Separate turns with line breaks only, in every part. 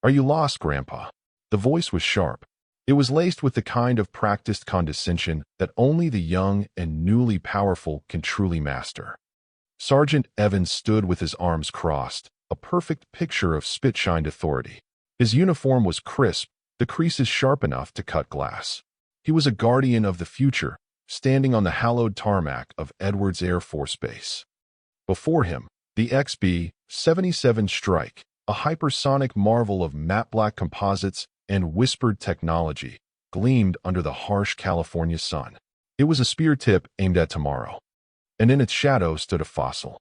Are you lost, Grandpa? The voice was sharp. It was laced with the kind of practiced condescension that only the young and newly powerful can truly master. Sergeant Evans stood with his arms crossed, a perfect picture of spit-shined authority. His uniform was crisp, the creases sharp enough to cut glass. He was a guardian of the future, standing on the hallowed tarmac of Edwards Air Force Base. Before him, the XB-77 Strike, a hypersonic marvel of matte black composites and whispered technology, gleamed under the harsh California sun. It was a spear tip aimed at tomorrow, and in its shadow stood a fossil.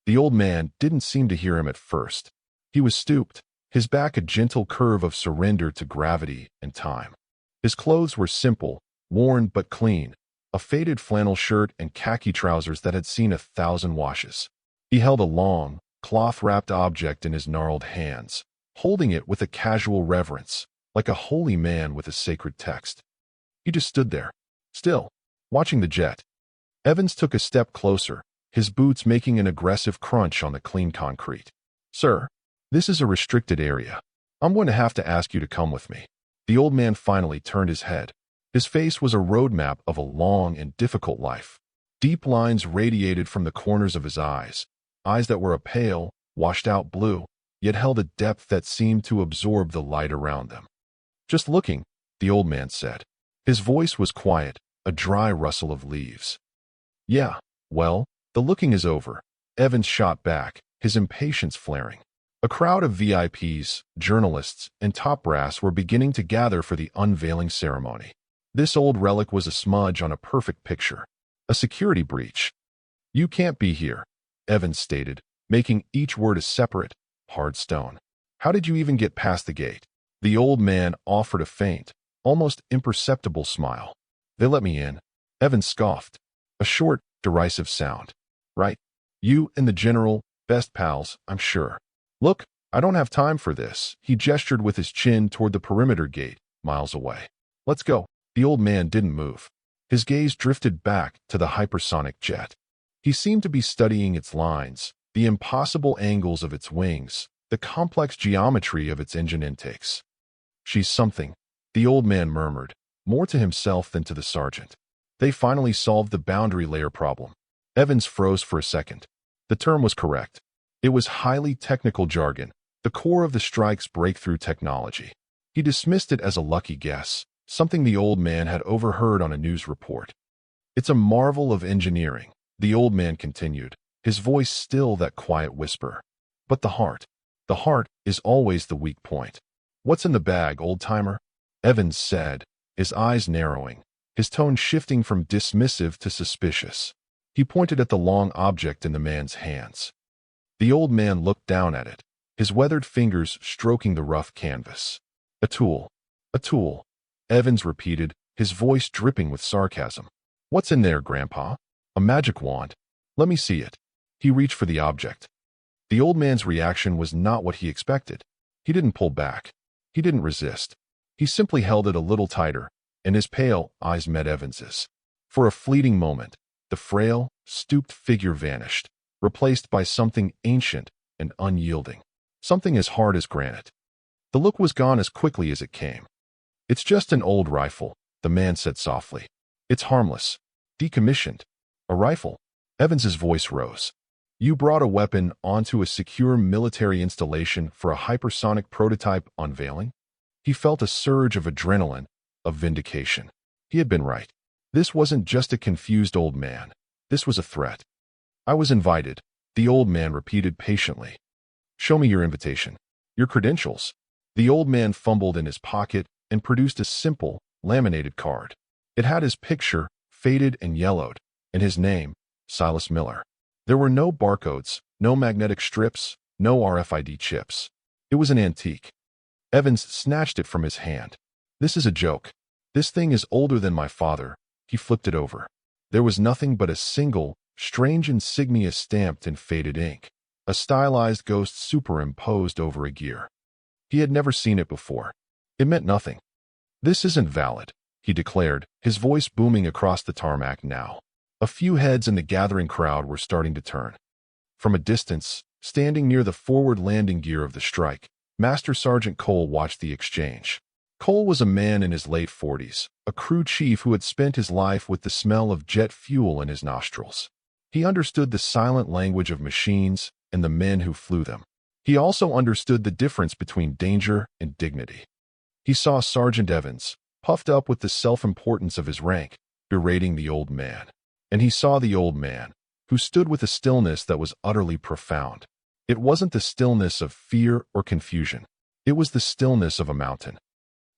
The old man didn't seem to hear him at first. He was stooped, his back a gentle curve of surrender to gravity and time. His clothes were simple, worn but clean, a faded flannel shirt and khaki trousers that had seen 1,000 washes. He held a long, cloth-wrapped object in his gnarled hands, holding it with a casual reverence, like a holy man with a sacred text. He just stood there, still, watching the jet. Evans took a step closer, his boots making an aggressive crunch on the clean concrete. "Sir, this is a restricted area. I'm going to have to ask you to come with me." The old man finally turned his head. His face was a roadmap of a long and difficult life. Deep lines radiated from the corners of his eyes that were a pale, washed-out blue, yet held a depth that seemed to absorb the light around them. "Just looking," the old man said. His voice was quiet, a dry rustle of leaves. "Yeah, well, the looking is over," Evans shot back, his impatience flaring. A crowd of VIPs, journalists, and top brass were beginning to gather for the unveiling ceremony. This old relic was a smudge on a perfect picture. A security breach. "You can't be here," Evans stated, making each word a separate, hard stone. "How did you even get past the gate?" The old man offered a faint, almost imperceptible smile. "They let me in," Evans scoffed. A short, derisive sound. "Right. You and the general, best pals, I'm sure. Look, I don't have time for this." He gestured with his chin toward the perimeter gate, miles away. "Let's go." The old man didn't move. His gaze drifted back to the hypersonic jet. He seemed to be studying its lines, the impossible angles of its wings, the complex geometry of its engine intakes. "She's something," the old man murmured, more to himself than to the sergeant. They finally solved the boundary layer problem. Evans froze for a second. The term was correct. It was highly technical jargon, the core of the strike's breakthrough technology. He dismissed it as a lucky guess, something the old man had overheard on a news report. "It's a marvel of engineering," the old man continued, his voice still that quiet whisper. "But the heart is always the weak point." "What's in the bag, old-timer?" Evans said, his eyes narrowing, his tone shifting from dismissive to suspicious. He pointed at the long object in the man's hands. The old man looked down at it, his weathered fingers stroking the rough canvas. "A tool. A tool," Evans repeated, his voice dripping with sarcasm. "What's in there, Grandpa?" "A magic wand. Let me see it." He reached for the object. The old man's reaction was not what he expected. He didn't pull back. He didn't resist. He simply held it a little tighter, and his pale eyes met Evans's. For a fleeting moment, the frail, stooped figure vanished, replaced by something ancient and unyielding, something as hard as granite. The look was gone as quickly as it came. "It's just an old rifle," the man said softly. "It's harmless. Decommissioned." "A rifle?" Evans's voice rose. "You brought a weapon onto a secure military installation for a hypersonic prototype unveiling?" He felt a surge of adrenaline, of vindication. He had been right. This wasn't just a confused old man. This was a threat. "I was invited," the old man repeated patiently. "Show me your invitation. Your credentials." The old man fumbled in his pocket and produced a simple, laminated card. It had his picture, faded and yellowed, and his name, Silas Miller. There were no barcodes, no magnetic strips, no RFID chips. It was an antique. Evans snatched it from his hand. "This is a joke. This thing is older than my father." He flipped it over. There was nothing but a single, strange insignia stamped in faded ink, a stylized ghost superimposed over a gear. He had never seen it before. It meant nothing. "This isn't valid," he declared, his voice booming across the tarmac now. A few heads in the gathering crowd were starting to turn. From a distance, standing near the forward landing gear of the strike, Master Sergeant Cole watched the exchange. Cole was a man in his late 40s, a crew chief who had spent his life with the smell of jet fuel in his nostrils. He understood the silent language of machines and the men who flew them. He also understood the difference between danger and dignity. He saw Sergeant Evans, puffed up with the self-importance of his rank, berating the old man. And he saw the old man, who stood with a stillness that was utterly profound. It wasn't the stillness of fear or confusion. It was the stillness of a mountain.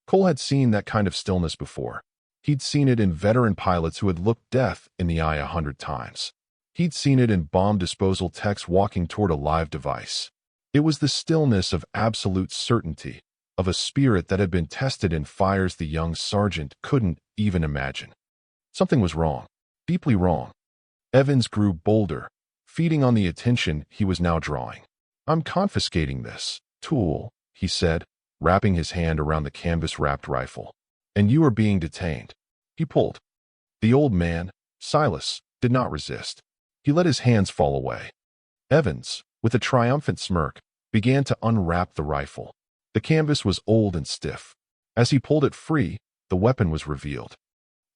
Cole had seen that kind of stillness before. He'd seen it in veteran pilots who had looked death in the eye 100 times. He'd seen it in bomb disposal techs walking toward a live device. It was the stillness of absolute certainty, of a spirit that had been tested in fires the young sergeant couldn't even imagine. Something was wrong, deeply wrong. Evans grew bolder, feeding on the attention he was now drawing. "I'm confiscating this tool," he said, wrapping his hand around the canvas-wrapped rifle. "And you are being detained." He pulled. The old man, Silas, did not resist. He let his hands fall away. Evans, with a triumphant smirk, began to unwrap the rifle. The canvas was old and stiff. As he pulled it free, the weapon was revealed.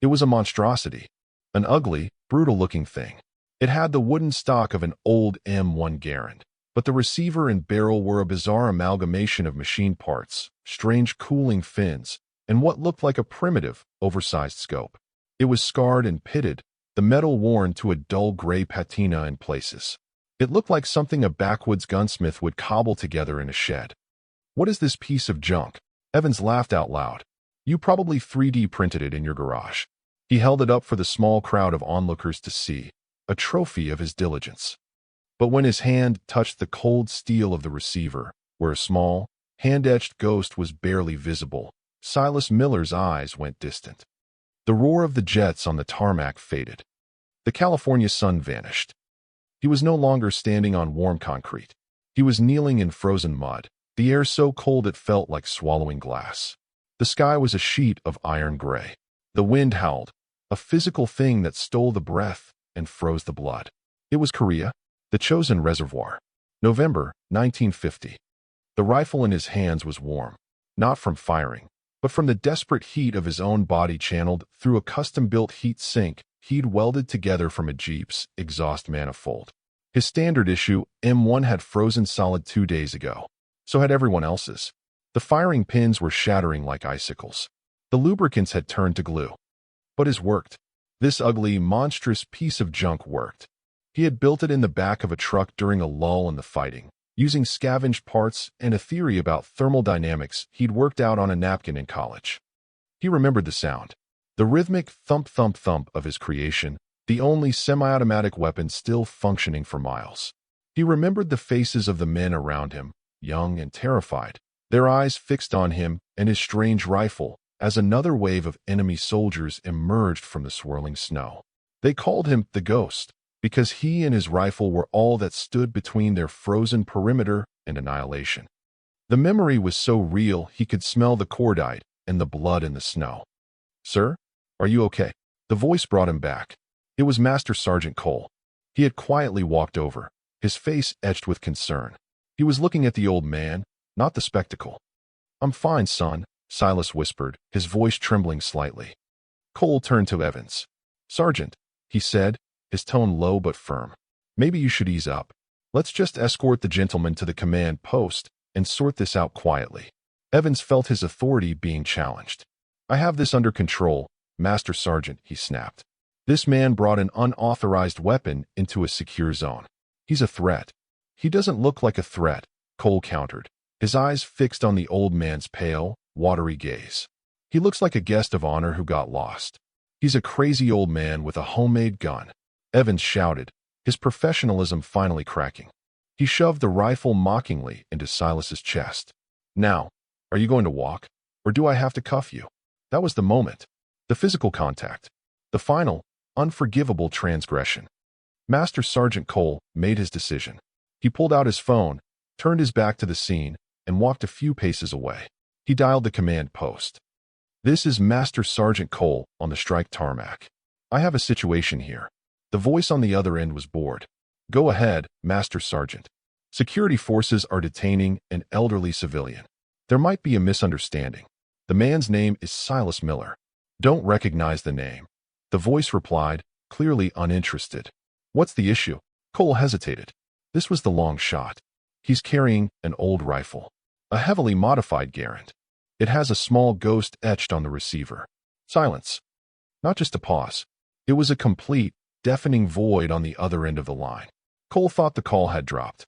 It was a monstrosity, an ugly, brutal-looking thing. It had the wooden stock of an old M1 Garand, but the receiver and barrel were a bizarre amalgamation of machine parts, strange cooling fins, and what looked like a primitive, oversized scope. It was scarred and pitted, the metal worn to a dull gray patina in places. It looked like something a backwoods gunsmith would cobble together in a shed. "What is this piece of junk?" Evans laughed out loud. "You probably 3D printed it in your garage." He held it up for the small crowd of onlookers to see, a trophy of his diligence. But when his hand touched the cold steel of the receiver, where a small, hand-etched ghost was barely visible, Silas Miller's eyes went distant. The roar of the jets on the tarmac faded. The California sun vanished. He was no longer standing on warm concrete. He was kneeling in frozen mud, the air so cold it felt like swallowing glass. The sky was a sheet of iron gray. The wind howled, a physical thing that stole the breath and froze the blood. It was Korea, the chosen reservoir. November 1950. The rifle in his hands was warm, not from firing, but from the desperate heat of his own body channeled through a custom-built heat sink he'd welded together from a Jeep's exhaust manifold. His standard issue M1 had frozen solid 2 days ago. So had everyone else's. The firing pins were shattering like icicles. The lubricants had turned to glue. But his worked. This ugly, monstrous piece of junk worked. He had built it in the back of a truck during a lull in the fighting, using scavenged parts and a theory about thermodynamics he'd worked out on a napkin in college. He remembered the sound. The rhythmic thump-thump-thump of his creation, the only semi-automatic weapon still functioning for miles. He remembered the faces of the men around him, young and terrified, their eyes fixed on him and his strange rifle, as another wave of enemy soldiers emerged from the swirling snow. They called him the Ghost, because he and his rifle were all that stood between their frozen perimeter and annihilation. The memory was so real he could smell the cordite and the blood in the snow. "Sir, are you okay?" The voice brought him back. It was Master Sergeant Cole. He had quietly walked over, his face etched with concern. He was looking at the old man, not the spectacle. "I'm fine, son," Silas whispered, his voice trembling slightly. Cole turned to Evans. "Sergeant," he said, his tone low but firm. "Maybe you should ease up. Let's just escort the gentleman to the command post and sort this out quietly." Evans felt his authority being challenged. "I have this under control, Master Sergeant," he snapped. "This man brought an unauthorized weapon into a secure zone. He's a threat." "He doesn't look like a threat," Cole countered, his eyes fixed on the old man's pale, watery gaze. "He looks like a guest of honor who got lost. He's a crazy old man with a homemade gun," Evans shouted, his professionalism finally cracking. He shoved the rifle mockingly into Silas's chest. "Now, are you going to walk, or do I have to cuff you?" That was the moment. The physical contact. The final, unforgivable transgression. Master Sergeant Cole made his decision. He pulled out his phone, turned his back to the scene, and walked a few paces away. He dialed the command post. "This is Master Sergeant Cole on the strike tarmac. I have a situation here." The voice on the other end was bored. "Go ahead, Master Sergeant." Security forces are detaining an elderly civilian. There might be a misunderstanding. The man's name is Silas Miller. Don't recognize the name. The voice replied, clearly uninterested. What's the issue? Cole hesitated. This was the long shot. He's carrying an old rifle. A heavily modified Garand. It has a small ghost etched on the receiver. Silence. Not just a pause. It was a complete, deafening void on the other end of the line. Cole thought the call had dropped.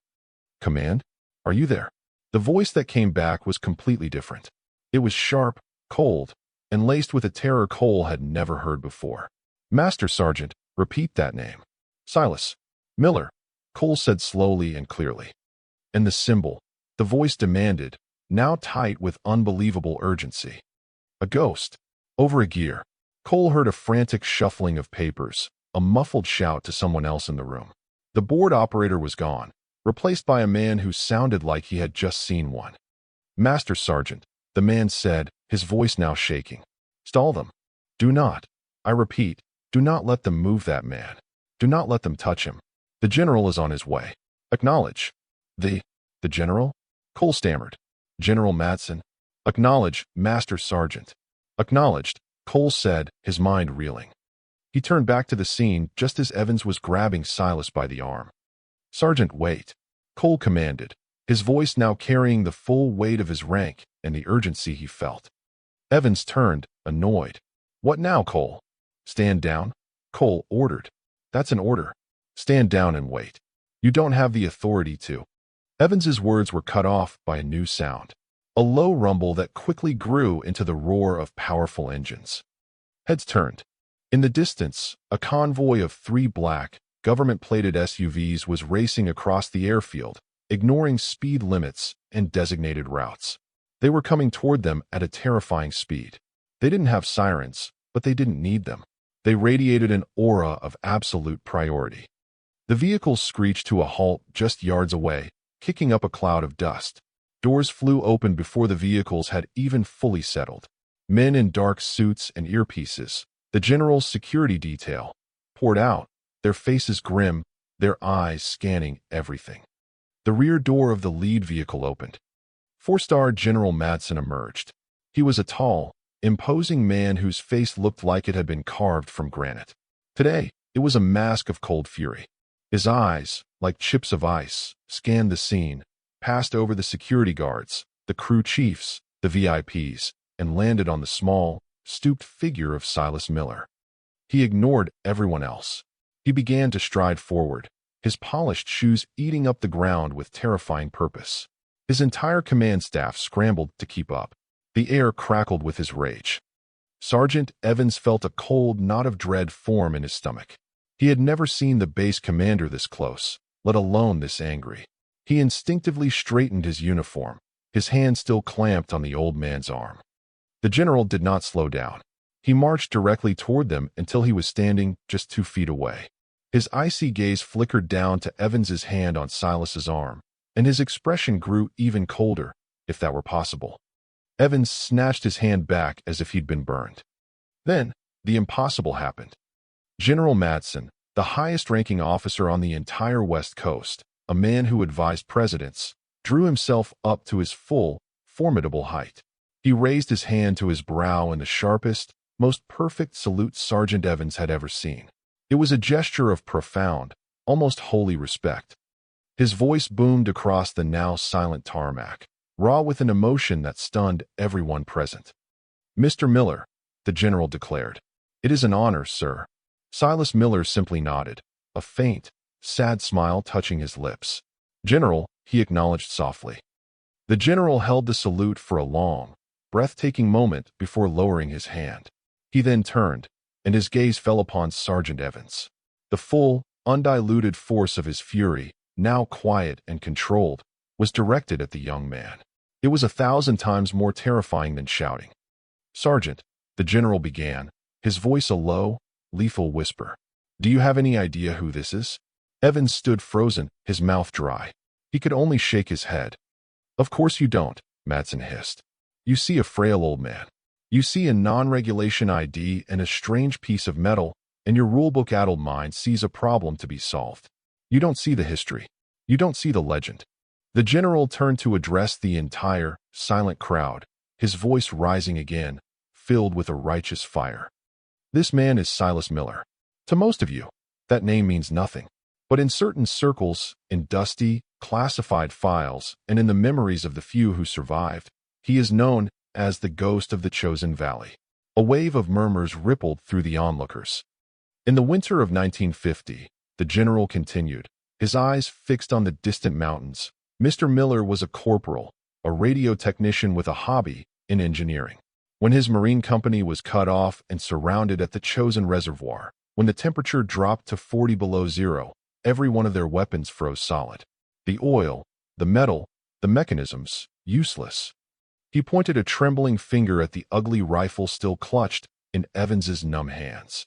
Command? Are you there? The voice that came back was completely different. It was sharp, cold, and laced with a terror Cole had never heard before. Master Sergeant, repeat that name. Silas Miller, Cole said slowly and clearly. And the symbol, the voice demanded, now tight with unbelievable urgency. A ghost. Over a gear. Cole heard a frantic shuffling of papers, a muffled shout to someone else in the room. The board operator was gone, replaced by a man who sounded like he had just seen one. Master Sergeant, the man said, his voice now shaking. Stall them. Do not. I repeat, do not let them move that man. Do not let them touch him. The general is on his way. Acknowledge. The general? Cole stammered. General Madsen. Acknowledge, Master Sergeant. Acknowledged, Cole said, his mind reeling. He turned back to the scene just as Evans was grabbing Silas by the arm. Sergeant, wait. Cole commanded, his voice now carrying the full weight of his rank and the urgency he felt. Evans turned, annoyed. What now, Cole? Stand down? Cole ordered. That's an order. Stand down and wait. You don't have the authority to. Evans's words were cut off by a new sound. A low rumble that quickly grew into the roar of powerful engines. Heads turned. In the distance, a convoy of 3 black, government-plated SUVs was racing across the airfield, ignoring speed limits and designated routes. They were coming toward them at a terrifying speed. They didn't have sirens, but they didn't need them. They radiated an aura of absolute priority. The vehicles screeched to a halt just yards away, kicking up a cloud of dust. Doors flew open before the vehicles had even fully settled. Men in dark suits and earpieces, the general's security detail, poured out, their faces grim, their eyes scanning everything. The rear door of the lead vehicle opened. 4-star General Madsen emerged. He was a tall, imposing man whose face looked like it had been carved from granite. Today, it was a mask of cold fury. His eyes, like chips of ice, scanned the scene, passed over the security guards, the crew chiefs, the VIPs, and landed on the small, stooped figure of Silas Miller. He ignored everyone else. He began to stride forward, his polished shoes eating up the ground with terrifying purpose. His entire command staff scrambled to keep up. The air crackled with his rage. Sergeant Evans felt a cold knot of dread form in his stomach. He had never seen the base commander this close, let alone this angry. He instinctively straightened his uniform, his hand still clamped on the old man's arm. The general did not slow down. He marched directly toward them until he was standing just 2 feet away. His icy gaze flickered down to Evans's hand on Silas's arm, and his expression grew even colder, if that were possible. Evans snatched his hand back as if he'd been burned. Then, the impossible happened. General Madsen, the highest-ranking officer on the entire West Coast, a man who advised presidents, drew himself up to his full, formidable height. He raised his hand to his brow in the sharpest, most perfect salute Sergeant Evans had ever seen. It was a gesture of profound, almost holy respect. His voice boomed across the now silent tarmac, raw with an emotion that stunned everyone present. Mr. Miller, the general declared. It is an honor, sir. Silas Miller simply nodded, a faint, sad smile touching his lips. General, he acknowledged softly. The general held the salute for a long, breathtaking moment before lowering his hand. He then turned, and his gaze fell upon Sergeant Evans. The full, undiluted force of his fury, now quiet and controlled, was directed at the young man. It was 1,000 times more terrifying than shouting. Sergeant, the general began, his voice a low, lethal whisper. Do you have any idea who this is? Evans stood frozen, his mouth dry. He could only shake his head. Of course you don't, Madsen hissed. You see a frail old man. You see a non-regulation ID and a strange piece of metal, and your rulebook-addled mind sees a problem to be solved. You don't see the history. You don't see the legend. The general turned to address the entire, silent crowd, his voice rising again, filled with a righteous fire. This man is Silas Miller. To most of you, that name means nothing. But in certain circles, in dusty, classified files, and in the memories of the few who survived, he is known as the ghost of the Chosin Valley. A wave of murmurs rippled through the onlookers. In the winter of 1950, the general continued, his eyes fixed on the distant mountains. Mr. Miller was a corporal, a radio technician with a hobby in engineering. When his marine company was cut off and surrounded at the Chosin Reservoir, when the temperature dropped to 40 below zero, every one of their weapons froze solid. The oil, the metal, the mechanisms, useless. He pointed a trembling finger at the ugly rifle still clutched in Evans's numb hands.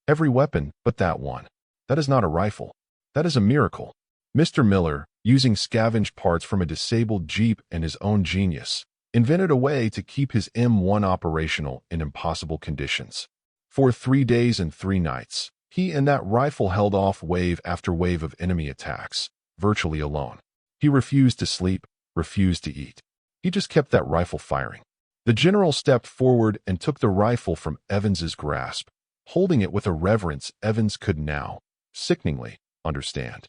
Every weapon but that one. That is not a rifle. That is a miracle. Mr. Miller, using scavenged parts from a disabled Jeep and his own genius, invented a way to keep his M1 operational in impossible conditions. For 3 days and 3 nights, he and that rifle held off wave after wave of enemy attacks, virtually alone. He refused to sleep, refused to eat. He just kept that rifle firing. The general stepped forward and took the rifle from Evans's grasp, holding it with a reverence Evans could now, sickeningly, understand.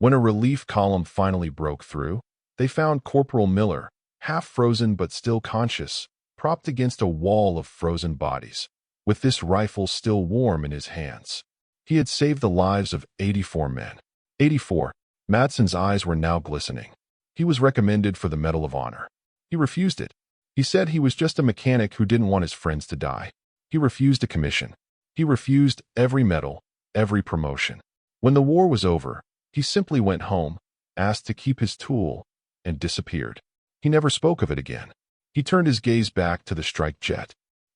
When a relief column finally broke through, they found Corporal Miller, half frozen but still conscious, propped against a wall of frozen bodies, with this rifle still warm in his hands. He had saved the lives of 84 men. 84. Madsen's eyes were now glistening. He was recommended for the Medal of Honor. He refused it. He said he was just a mechanic who didn't want his friends to die. He refused a commission. He refused every medal, every promotion. When the war was over, he simply went home, asked to keep his tool, and disappeared. He never spoke of it again. He turned his gaze back to the strike jet.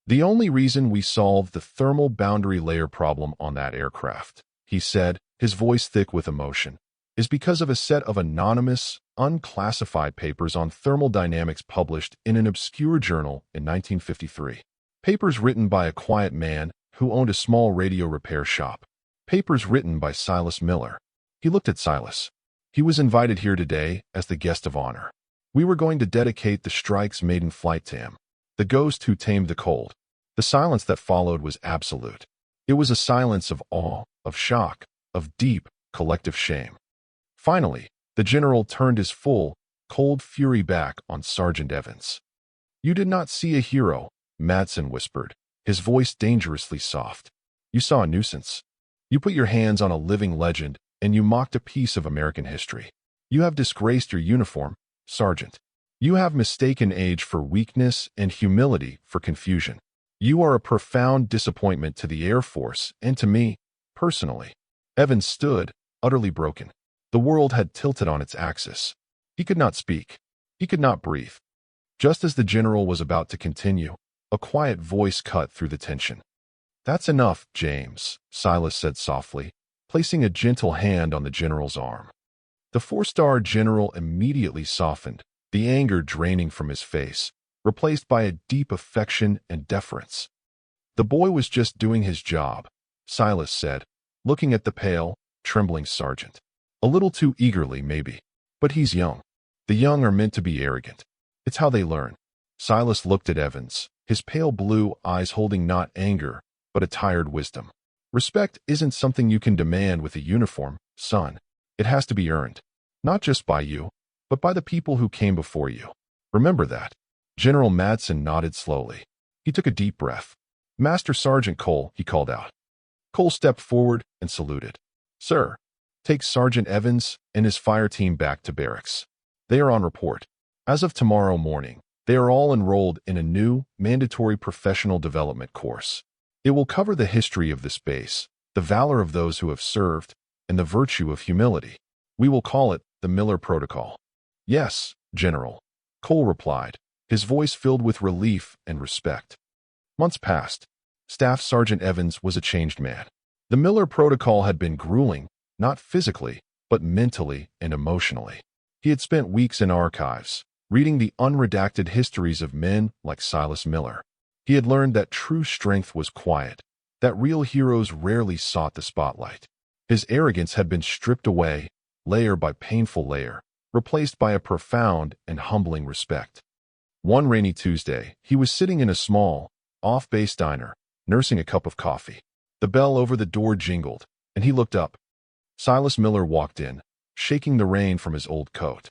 The only reason we solved the thermal boundary layer problem on that aircraft, he said, his voice thick with emotion, is because of a set of anonymous, unclassified papers on thermal dynamics published in an obscure journal in 1953. Papers written by a quiet man who owned a small radio repair shop. Papers written by Silas Miller. He looked at Silas. He was invited here today as the guest of honor. We were going to dedicate the strike's maiden flight to him, the ghost who tamed the cold. The silence that followed was absolute. It was a silence of awe, of shock, of deep, collective shame. Finally, the general turned his full, cold fury back on Sergeant Evans. "You did not see a hero," Madsen whispered, his voice dangerously soft. "You saw a nuisance. You put your hands on a living legend, and you mocked a piece of American history. You have disgraced your uniform, Sergeant. You have mistaken age for weakness and humility for confusion. You are a profound disappointment to the Air Force and to me, personally." Evans stood, utterly broken. The world had tilted on its axis. He could not speak. He could not breathe. Just as the general was about to continue, a quiet voice cut through the tension. "That's enough, James," Silas said softly, placing a gentle hand on the general's arm. The 4-star general immediately softened, the anger draining from his face, replaced by a deep affection and deference. "The boy was just doing his job," Silas said, looking at the pale, trembling sergeant. "A little too eagerly, maybe. But he's young. The young are meant to be arrogant. It's how they learn." Silas looked at Evans, his pale blue eyes holding not anger, but a tired wisdom. "Respect isn't something you can demand with a uniform, son. It has to be earned. Not just by you, but by the people who came before you. Remember that." General Madsen nodded slowly. He took a deep breath. "Master Sergeant Cole," he called out. Cole stepped forward and saluted. "Sir, take Sergeant Evans and his fire team back to barracks. They are on report. As of tomorrow morning, they are all enrolled in a new, mandatory professional development course. It will cover the history of this base, the valor of those who have served, and the virtue of humility. We will call it the Miller Protocol." "Yes, General," Cole replied, his voice filled with relief and respect. Months passed. Staff Sergeant Evans was a changed man. The Miller Protocol had been grueling, not physically, but mentally and emotionally. He had spent weeks in archives, reading the unredacted histories of men like Silas Miller. He had learned that true strength was quiet, that real heroes rarely sought the spotlight. His arrogance had been stripped away, layer by painful layer, replaced by a profound and humbling respect. One rainy Tuesday, he was sitting in a small, off-base diner, nursing a cup of coffee. The bell over the door jingled, and he looked up. Silas Miller walked in, shaking the rain from his old coat.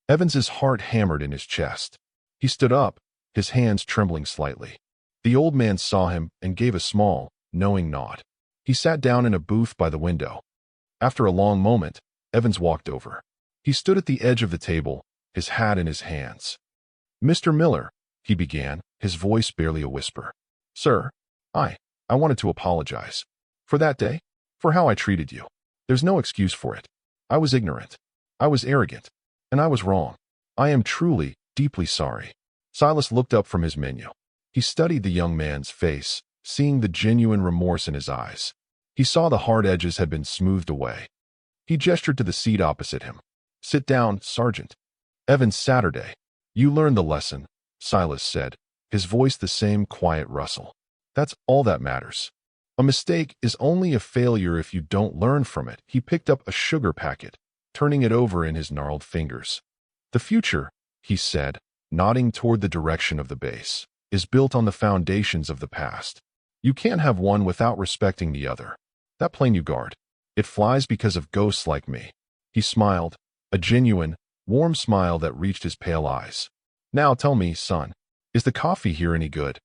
Evans's heart hammered in his chest. He stood up, his hands trembling slightly. The old man saw him and gave a small, knowing nod. He sat down in a booth by the window. After a long moment, Evans walked over. He stood at the edge of the table, his hat in his hands. "Mr. Miller," he began, his voice barely a whisper. "Sir, I wanted to apologize. For that day? For how I treated you. There's no excuse for it. I was ignorant. I was arrogant. And I was wrong. I am truly, deeply sorry." Silas looked up from his menu. He studied the young man's face, seeing the genuine remorse in his eyes. He saw the hard edges had been smoothed away. He gestured to the seat opposite him. "Sit down, Sergeant." "Evans, Saturday. You learned the lesson," Silas said, his voice the same quiet rustle. "That's all that matters. A mistake is only a failure if you don't learn from it." He picked up a sugar packet, turning it over in his gnarled fingers. "The future," he said, nodding toward the direction of the base, "is built on the foundations of the past. You can't have one without respecting the other. That plane you guard, it flies because of ghosts like me." He smiled, a genuine, warm smile that reached his pale eyes. "Now tell me, son, is the coffee here any good?"